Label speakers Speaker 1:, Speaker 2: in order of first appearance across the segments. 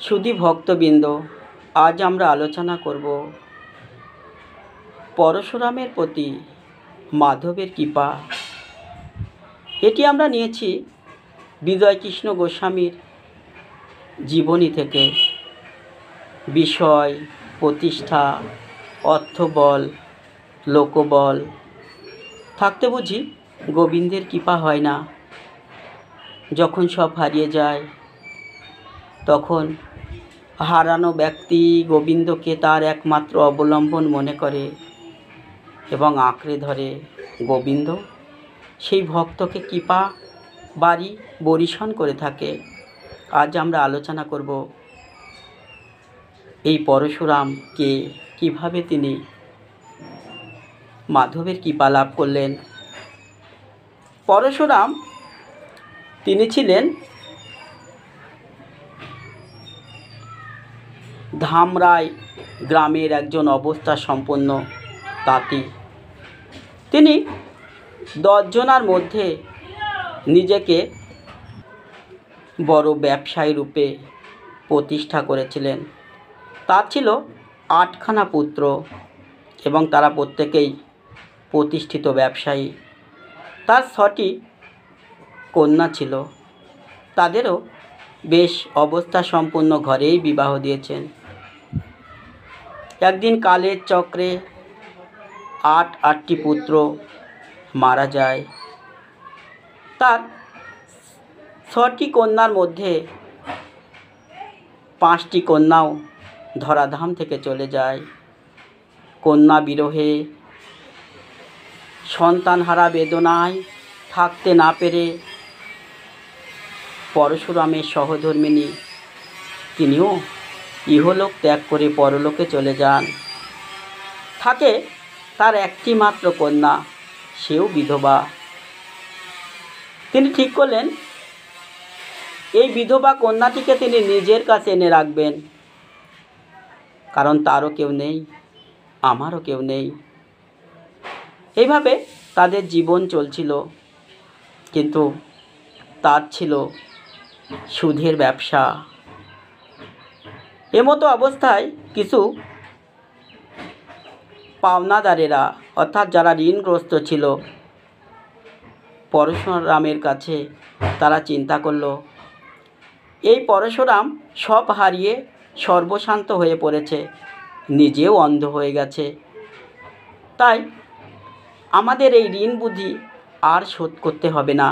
Speaker 1: সুধী ভক্তবৃন্দ, আজ আমরা আলোচনা করব পরশুরামের প্রতি মাধবের কৃপা। এটি আমরা নিয়েছি বিজয়কৃষ্ণ গোস্বামীর জীবনী থেকে। বিষয়, প্রতিষ্ঠা, অর্থবল, লোকবল থাকতে বুঝি গোবিন্দের কৃপা হয় না। যখন সব হারিয়ে যায় তখন হারানো ব্যক্তি গোবিন্দকে তার একমাত্র অবলম্বন মনে করে এবং আঁকড়ে ধরে। গোবিন্দ সেই ভক্তকে কৃপা বাড়ি বরিশন করে থাকে। আজ আমরা আলোচনা করব এই পরশুরামকে, কিভাবে তিনি মাধবের কৃপা লাভ করলেন। পরশুরাম তিনি ছিলেন ধামরাই গ্রামের একজন অবস্থা সম্পন্ন তাঁতি। তিনি 10 জনের মধ্যে নিজেকে বড় ব্যবসায়ী রূপে প্রতিষ্ঠা করেছিলেন। তার ছিল 8খানা পুত্র এবং তারা প্রত্যেকেই প্রতিষ্ঠিত ব্যবসায়ী। তার 6টি কন্যা ছিল। তাদেরও বেশ অবস্থা সম্পন্ন ঘরেই বিবাহ দিয়েছেন। একদিন কালের চক্রে 8টি পুত্র মারা যায়। তার 6টি কন্যার মধ্যে 5টি কন্যাও ধরাধাম থেকে চলে যায়। কন্যা বিরহে সন্তানহারা বেদনায় থাকতে না পেরে পরশুরামের সহধর্মিণী তিনিও ইহলোক ত্যাগ করে পরলোকে চলে যান। থাকে তার একটি মাত্র কন্যা, সেও বিধবা। তিনি ঠিক করলেন এই বিধবা কন্যাটিকে তিনি নিজের কাছে এনে রাখবেন, কারণ তারও কেউ নেই, আমারও কেউ নেই। এইভাবে তাদের জীবন চলছিল। কিন্তু তার ছিল সুদের ব্যবসা। এমতো অবস্থায় কিছু পাওনাদারেরা, অর্থাৎ যারা ঋণগ্রস্ত ছিল, পরশুরামের কাছে তারা চিন্তা করল এই পরশুরাম সব হারিয়ে সর্বশান্ত হয়ে পড়েছে, নিজেও অন্ধ হয়ে গেছে। তাই আমাদের এই ঋণ বুদ্ধি আর শোধ করতে হবে না।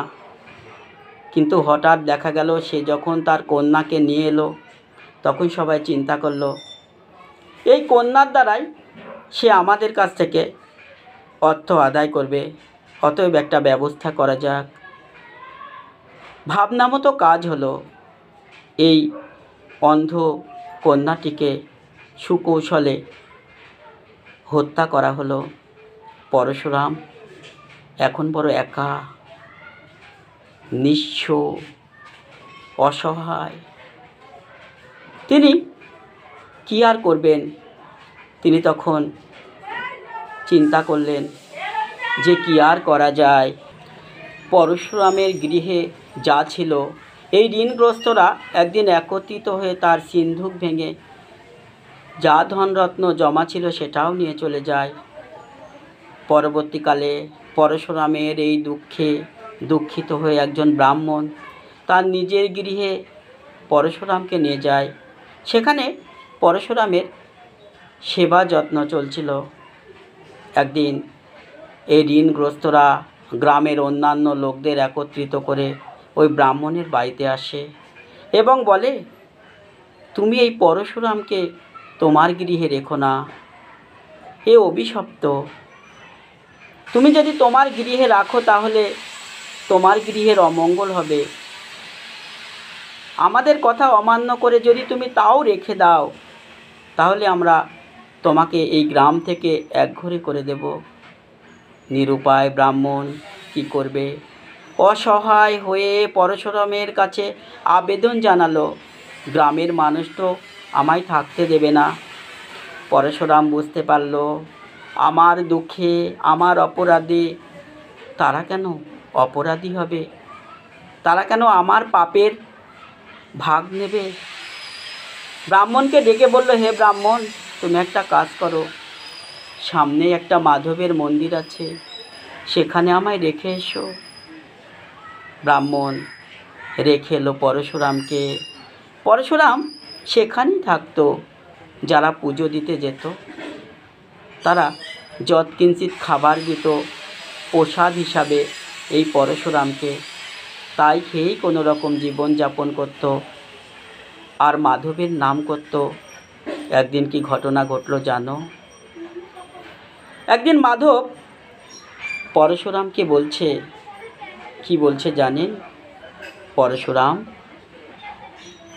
Speaker 1: কিন্তু হঠাৎ দেখা গেল সে যখন তার কন্যাকে নিয়ে এলো, তখন সবাই চিন্তা করলো এই কন্যার দ্বারাই সে আমাদের কাছ থেকে অর্থ আদায় করবে, অতএব একটা ব্যবস্থা করা যাক। ভাবনা মতো কাজ হলো। এই অন্ধ কন্যাটিকে সুকৌশলে হত্যা করা হলো। পরশুরাম এখন বড় একা, নিঃস্ব, অসহায়। তিনি কি আর করবেন? তিনি তখন চিন্তা করলেন যে কি আর করা যায়। পরশুরামের গৃহে যা ছিল, এই ঋণগ্রস্তরা একদিন একত্রিত হয়ে তার সিন্ধুক ভেঙে যা ধনরত্ন জমা ছিল সেটাও নিয়ে চলে যায়। পরবর্তীকালে পরশুরামের এই দুঃখে দুঃখিত হয়ে একজন ব্রাহ্মণ তার নিজের গৃহে পরশুরামকে নিয়ে যায়। সেখানে পরশুরামের সেবা যত্ন চলছিল। একদিন এই ঋণগ্রস্তরা গ্রামের অন্যান্য লোকদের একত্রিত করে ওই ব্রাহ্মণের বাড়িতে আসে এবং বলে, তুমি এই পরশুরামকে তোমার গৃহে রেখো না, এ অভিশপ্ত। তুমি যদি তোমার গৃহে রাখো তাহলে তোমার গৃহের অমঙ্গল হবে। আমাদের কথা অমান্য করে যদি তুমি তাও রেখে দাও, তাহলে আমরা তোমাকে এই গ্রাম থেকে একঘরে করে দেব। নিরুপায় ব্রাহ্মণ কি করবে? অসহায় হয়ে পরশুরামের কাছে আবেদন জানালো, গ্রামের মানুষ তো আমায় থাকতে দেবে না। পরশুরাম বুঝতে পারল আমার দুঃখে, আমার অপরাধে তারা কেন অপরাধী হবে? তারা কেন আমার পাপের ভাগ নেবে? ব্রাহ্মণকে ডেকে বলল, হে ব্রাহ্মণ, তুমি একটা কাজ করো, সামনেই একটা মাধবের মন্দির আছে, সেখানে আমায় রেখে এসো। ব্রাহ্মণ রেখে এলো পরশুরামকে। পরশুরাম সেখানেই থাকতো। যারা পুজো দিতে যেত তারা যৎকিঞ্চিৎ খাবার দিত প্রসাদ হিসাবে এই পরশুরামকে, তাই খেয়েই কোনো রকম জীবনযাপন করত আর মাধবের নাম করত। একদিন কি ঘটনা ঘটলো জানো? একদিন মাধব পরশুরামকে বলছে, কি বলছে জানেন? পরশুরাম,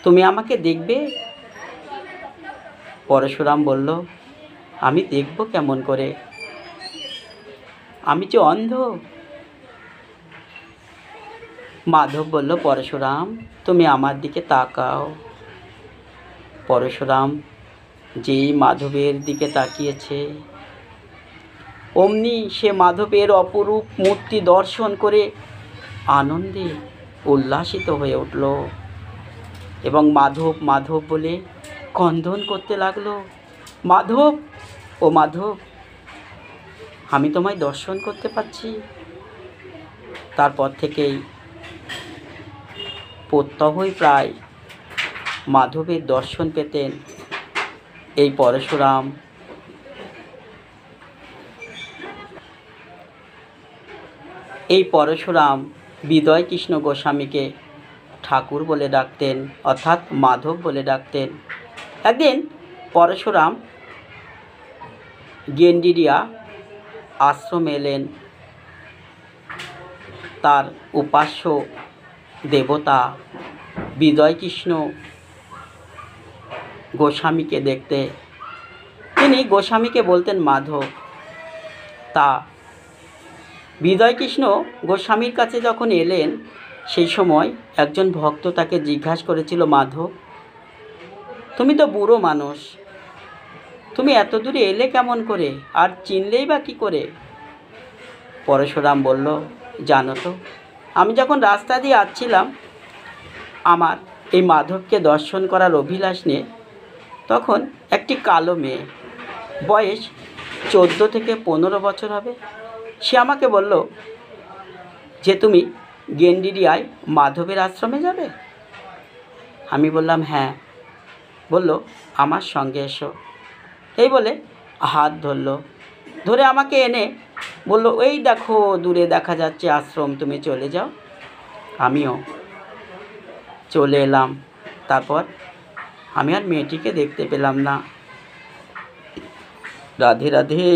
Speaker 1: তুমি আমাকে দেখবে? পরশুরাম বলল, আমি দেখব কেমন করে, আমি যে অন্ধ। মাধব বলল, পরশুরাম, তুমি আমার দিকে তাকাও। পরশুরাম যেই মাধবের দিকে তাকিয়েছে, অমনি সে মাধবের অপরূপ মূর্তি দর্শন করে আনন্দে উল্লাসিত হয়ে উঠল এবং মাধব মাধব বলে ক্রন্দন করতে লাগলো। মাধব, ও মাধব, আমি তোমায় দর্শন করতে পারছি। তারপর থেকেই প্রত্যহই প্রায় মাধবের দর্শন পেতেন এই পরশুরাম। এই পরশুরাম বিজয়কৃষ্ণ গোস্বামীকে ঠাকুর বলে ডাকতেন, অর্থাৎ মাধব বলে ডাকতেন। একদিন পরশুরাম গেন্ডিরিয়া আশ্রমে এলেন তার উপাস্য দেবতা বিজয়কৃষ্ণ গোস্বামীকে দেখতে। তিনি গোস্বামীকে বলতেন মাধব। তা বিজয়কৃষ্ণ গোস্বামীর কাছে যখন এলেন, সেই সময় একজন ভক্ত তাকে জিজ্ঞাসা করেছিল, মাধব, তুমি তো বুড়ো মানুষ, তুমি এত দূরে এলে কেমন করে, আর চিনলেই বা কী করে? পরশুরাম বলল, জানো তো, আমি যখন রাস্তা দিয়ে আসছিলাম আমার এই মাধবকে দর্শন করার অভিলাষ নিয়ে, তখন একটি কালো মেয়ে, বয়স 14 থেকে 15 বছর হবে, সে আমাকে বলল যে তুমি গেন্ডিরিয়ায় মাধবের আশ্রমে যাবে। আমি বললাম হ্যাঁ। বলল, আমার সঙ্গে এসো। এই বলে হাত ধরলো, ধরে আমাকে এনে বলল, ওই দেখো দূরে দেখা যাচ্ছে আশ্রম, তুমি চলে যাও। আমিও চলে এলাম। তারপর আমি আর মেয়েটিকে দেখতে পেলাম না। রাধে রাধে।